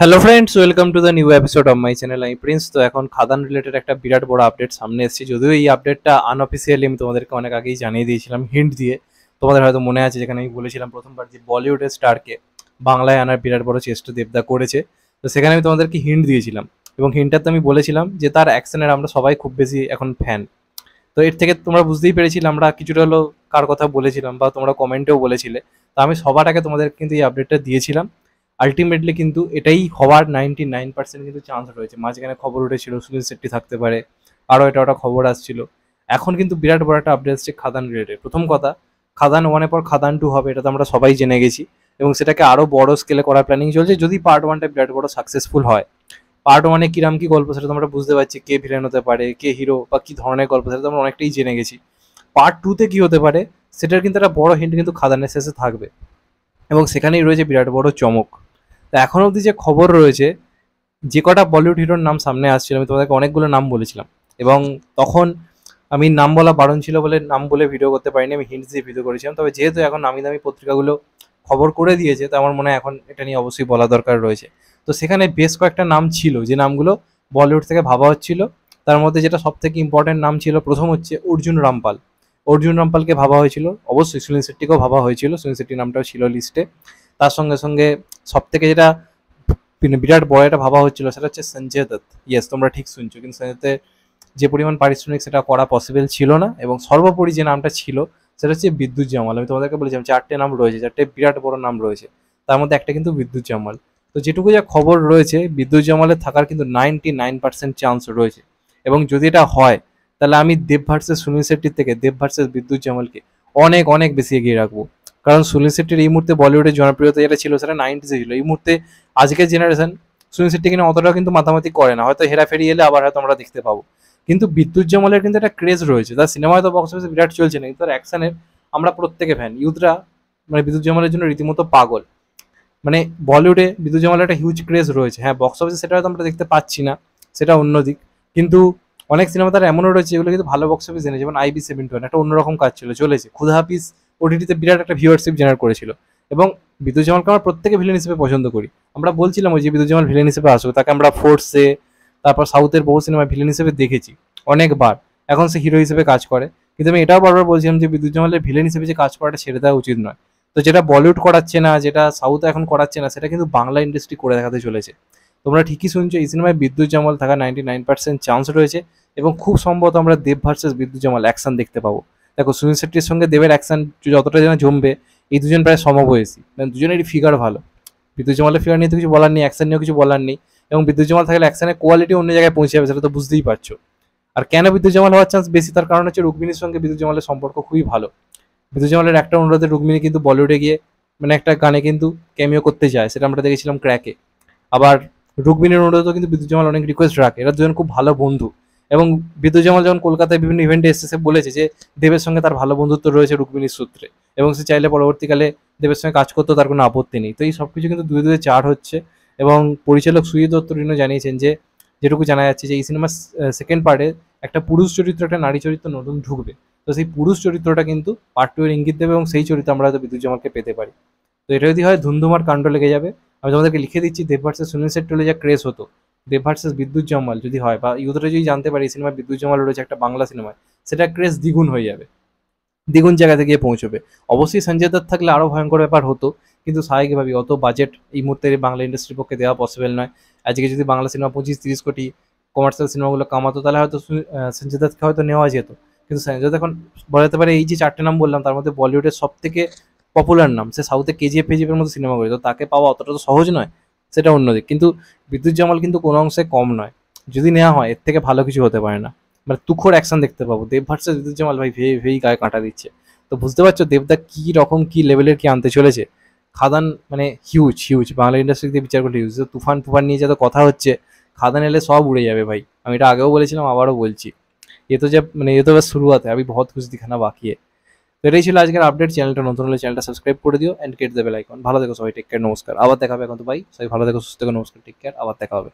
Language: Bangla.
Hello friends, welcome to the new episode of my channel. আমি প্রিন্স। তো এখন খাদান রিলেটেড একটা বিরাট বড় আপডেট সামনে এসেছে, যদিও এই আপডেটটা আনঅফিসিয়ালি আমি তোমাদেরকে অনেক আগেই জানিয়ে দিয়েছিলাম হিন্ট দিয়ে। তোমাদের হয়তো মনে আছে, যেখানে আমি বলেছিলাম প্রথমবার যে বলিউডের স্টারকে বাংলায় আনার বিরাট বড় চেষ্টা দেবদা করেছে। তো সেখানে আমি তোমাদেরকে হিন্ট দিয়েছিলাম, এবং হিন্টটাতে আমি বলেছিলাম যে তার অ্যাকশনের আমরা সবাই খুব বেশি এখন ফ্যান। তো এর থেকে তোমরা বুঝতেই পেরেছিলে আমরা কিছুটা হলো কার কথা বলেছিলাম, বা তোমরা কমেন্টেও বলেছিলে। তো আমি সবার আগে তোমাদের কিন্তু এই আপডেটটা দিয়েছিলাম। আলটিমেটলি কিন্তু এটাই হওয়ার 99% কিন্তু চান্স রয়েছে। মাঝখানে খবর উঠেছিল সুনীল শেট্টি থাকতে পারে, আরও এটা ওটা খবর আসছিল। এখন কিন্তু বিরাট বড় একটা আপডেট আসছে খাদান রিলেটেড। প্রথম কথা, খাদান ওয়ানের পর খাদান টু হবে, এটা তো আমরা সবাই জেনে গেছি, এবং সেটাকে আরও বড় স্কেলে করার প্ল্যানিং চলছে যদি পার্ট ওয়ানটা বিরাট বড় সাকসেসফুল হয়। পার্ট ওয়ানে কিরাম কি গল্প সেটা তোমরা বুঝতে পারছি, কে ভিলেন হতে পারে, কে হিরো, বা কি ধরনের গল্প সেটা তোমরা অনেকটাই জেনে গেছি। পার্ট টুতে কি হতে পারে সেটার কিন্তু একটা বড় হিন্ট কিন্তু খাদানের শেষে থাকবে, এবং সেখানেই রয়েছে বিরাট বড় চমক। তো এখন অবধি যে খবর রয়েছে, যে কটা বলিউড হিরোর নাম সামনে আসছিল, আমি তোমাদেরকে অনেকগুলো নাম বলেছিলাম, এবং তখন আমি নাম বলা বারণ ছিল বলে নাম বলে ভিডিও করতে পারিনি, আমি হিন্টস দিয়ে ভিডিও করেছিলাম। তবে যেহেতু এখন নামি দামি পত্রিকাগুলো খবর করে দিয়েছে, তো আমার মনে হয় এখন এটা নিয়ে অবশ্যই বলা দরকার রয়েছে। তো সেখানে বেশ কয়েকটা নাম ছিল যে নামগুলো বলিউড থেকে ভাবা হচ্ছিল। তার মধ্যে যেটা সব থেকে ইম্পর্টেন্ট নাম ছিল, প্রথম হচ্ছে অর্জুন রামপাল। অর্জুন রামপালকে ভাবা হয়েছিল, অবশ্যই সুনীল শেট্টিকেও ভাবা হয়েছিল, সুনীল শেট্টির নামটাও ছিল লিস্টে। তার সঙ্গে সঙ্গে সব থেকে যেটা বিরাট বড় একটা ভাবা হচ্ছিল সেটা হচ্ছে সঞ্জয় দত্ত। ইয়েস, তোমরা ঠিক শুনছো, কিন্তু সঞ্জয় দত্তের যে পরিমাণ পারিশ্রমিক সেটা করা পসিবল ছিল না। এবং সর্বোপরি যে নামটা ছিল সেটা হচ্ছে বিদ্যুৎ জামাল। আমি তোমাদেরকে বলেছিলাম চারটে নাম রয়েছে, চারটে বিরাট বড় নাম রয়েছে, তার মধ্যে একটা কিন্তু বিদ্যুৎ জামাল। তো যেটুকু যা খবর রয়েছে, বিদ্যুৎ জামালের থাকার কিন্তু 99% চান্স রয়েছে। এবং যদি এটা হয়, তাহলে আমি দেব ভার্সেস সুনীল শেট্টির থেকে দেব ভার্সেস বিদ্যুৎ জামালকে অনেক অনেক বেশি এগিয়ে রাখবো। কারণ সুনীল শেট্টির এই মুহূর্তে বলিউডের জনপ্রিয়তা যেটা ছিল সেটা 90s ছিল। এই মুহূর্তে আজকের জেনারেশন সুনীল শেট্টি কিনা অতটাও কিন্তু মাতামাতি করে না, হয়তো হেরাফেরি এলে আবার হয়তো আমরা দেখতে পাবো। কিন্তু বিদ্যুৎ জামালের কিন্তু একটা ক্রেজ রয়েছে, তার সিনেমা হয়তো বক্স অফিসে বিরাট চলছে না, কিন্তু তার অ্যাকশনের আমরা প্রত্যেকে ফ্যান। ইউথরা মানে বিদ্যুৎ জামালের জন্য রীতিমতো পাগল। মানে বলিউডে বিদ্যুৎ জামালের একটা হিউজ ক্রেজ রয়েছে। হ্যাঁ, বক্স অফিসে সেটা হয়তো আমরা দেখতে পাচ্ছি না, সেটা অন্য দিক। কিন্তু অনেক সিনেমা তার এমনও রয়েছে যেগুলো কিন্তু ভালো বক্স অফিস এনেছে, যেমন IB 71 একটা অন্যরকম কাজ ছিল, চলেছে। খুদা হাফিজ OTT-তে বিরাট একটা ভিউয়ারশিপ জেনারেট করেছিল। এবং বিদ্যুৎ জামালকে আমরা প্রত্যেকে ভিলেন হিসেবে পছন্দ করি। আমরা বলছিলাম ওই যে বিদ্যুৎ জামাল ভিলেন হিসেবে আসবে, তাকে আমরা ফোর্সে, তারপর সাউথের বহু সিনেমায় ভিলেন হিসেবে দেখেছি অনেকবার। এখন সে হিরো হিসেবে কাজ করে। কিন্তু আমি এটাও বারবার বলছিলাম যে বিদ্যুৎ জামালের ভিলেন হিসেবে যে কাজ করাটা ছেড়ে দেওয়া উচিত নয়। তো যেটা বলিউড করাচ্ছে না, যেটা সাউথ এখন করাচ্ছে না, সেটা কিন্তু বাংলা ইন্ডাস্ট্রি করে দেখাতে চলেছে। তোমরা ঠিকই শুনছো, এই সিনেমায় বিদ্যুৎ জামাল থাকা 99% চান্স রয়েছে। এবং খুব সম্ভবত আমরা দেব ভার্সেস বিদ্যুৎ জামাল অ্যাকশন দেখতে পাবো। দেখো, সুনীল শেট্টির সঙ্গে দেবের অ্যাকশন যতটা যেন জমবে, এই দুজন প্রায় সমবয়সী, মানে দুজনেরই ফিগার ভালো। বিদ্যুৎ জামালের ফিগার নিয়ে তো কিছু বলার নেই, অ্যাকশন নিয়েও কিছু বলার নেই। এবং বিদ্যুৎ জামাল থাকলে অ্যাকশনের কোয়ালিটি অন্য জায়গায় পৌঁছে যাবে, সেটা তো বুঝতেই পারছো। আর কেন বিদ্যুৎ জামাল হওয়ার চান্স বেশি, তার কারণ হচ্ছে রুক্মিণীর সঙ্গে বিদ্যুৎ জামালের সম্পর্ক খুবই ভালো। বিদ্যুৎ জামালের একটা অনুরোধে রুক্মিণী কিন্তু বলিউডে গিয়ে মানে একটা গানে কিন্তু ক্যামিও করতে যায়, সেটা আমরা দেখেছিলাম ক্র্যাকে। আবার রুক্মিণীর অনুরোধেও কিন্তু বিদ্যুৎ জামাল অনেক রিকোয়েস্ট রাখে, এরা দুজন খুব ভালো বন্ধু। এবং বিদ্যুৎ জামাল যখন কলকাতায় বিভিন্ন ইভেন্টে এসে সে বলেছে যে দেবের সঙ্গে তার ভালো বন্ধুত্ব রয়েছে রুক্মিণীর সূত্রে, এবং সে চাইলে পরবর্তীকালে দেবের সঙ্গে কাজ করতেও তার কোনো আপত্তি নেই। তো এই সব কিছু কিন্তু দুয়ে দুয়ে চার হচ্ছে। এবং পরিচালক সুজিত দত্ত রিনো জানিয়েছেন যে, যেটুকু জানা যাচ্ছে যে এই সিনেমার সেকেন্ড পার্টে একটা পুরুষ চরিত্র, একটা নারী চরিত্র নতুন ঢুকবে। তো সেই পুরুষ চরিত্রটা কিন্তু পার্ট টু এর ইঙ্গিত দেবে, এবং সেই চরিত্র আমরা হয়তো বিদ্যুৎ জামালকে পেতে পারি। তো এটা যদি হয়, ধুন্ধুমার কাণ্ড লেগে যাবে। আমি তোমাদেরকে লিখে দিচ্ছি, দেব ভার্সেস সুনীল শেট্টি হলে যা ক্রেজ হতো, দেব ভার্সেস বিদ্যুৎ জামাল যদি হয়, বা ইউথরা যদি জানতে পারে এই সিনেমায় বিদ্যুৎ জামাল রয়েছে একটা বাংলা সিনেমায়, সেটা ক্রেজ দ্বিগুণ হয়ে যাবে, দ্বিগুণ জায়গাতে গিয়ে পৌঁছবে। অবশ্যই সঞ্জয় দত্ত থাকলে আরও ভয়ঙ্কর ব্যাপার হতো, কিন্তু স্বাভাবিকভাবেই অত বাজেট এই মুহূর্তে বাংলা ইন্ডাস্ট্রির পক্ষে দেওয়া পসিবল নয়। আজকে যদি বাংলা সিনেমা 25-30 কোটি কমার্শিয়াল সিনেমাগুলো কামাতো, তাহলে হয়তো সঞ্জয় দত্তকে হয়তো নেওয়া যেত। কিন্তু সঞ্জয় দত্ত এখন বলাতে পারে, এই যে চারটে নাম বললাম তার মধ্যে বলিউডের সব থেকে পপুলার নাম, সে সাউথে KGF-FGF-এর মতো সিনেমা করে, তো তাকে পাওয়া অতটা তো সহজ নয়, সেটা অন্যদিক। কিন্তু বিদ্যুৎ জামাল কিন্তু কোনো অংশে কম নয়, যদি নেওয়া হয় এর থেকে ভালো কিছু হতে পারে না। মানে তুখোর অ্যাকশন দেখতে পাবো। দেব ভার্সেস বিদ্যুৎ জামাল, ভাই ভেই ভেই গায়ে কাঁটা দিচ্ছে। তো বুঝতে পারছো দেবদা কি রকম কি লেভেলের কি আনতে চলেছে। খাদান মানে হিউজ হিউজ, বাংলা ইন্ডাস্ট্রি দিয়ে বিচার করলে হিউজ। তুফান ফুফান নিয়ে যত কথা হচ্ছে, খাদান এলে সব উড়ে যাবে ভাই। আমি এটা আগেও বলেছিলাম, আবারও বলছি। এ তো যা মানে এ তো বাস শুরুয়াত है, अभी बहुत कुछ दिखाना बाकी है। তো এটাই ছিল আজকের আপডেট। চ্যানেলটা নতুন হলে চ্যানেলটা সাবস্ক্রাইব করে দিও, and get the bell icon. ভালো থেকো সবাই, টেক কেয়ার, নমস্কার, আবার দেখা হবে। এখন তো ভাই সবাই ভালো থেকো, সুস্থ থেকো, নমস্কার, টেক কেয়ার, আবার দেখা হবে।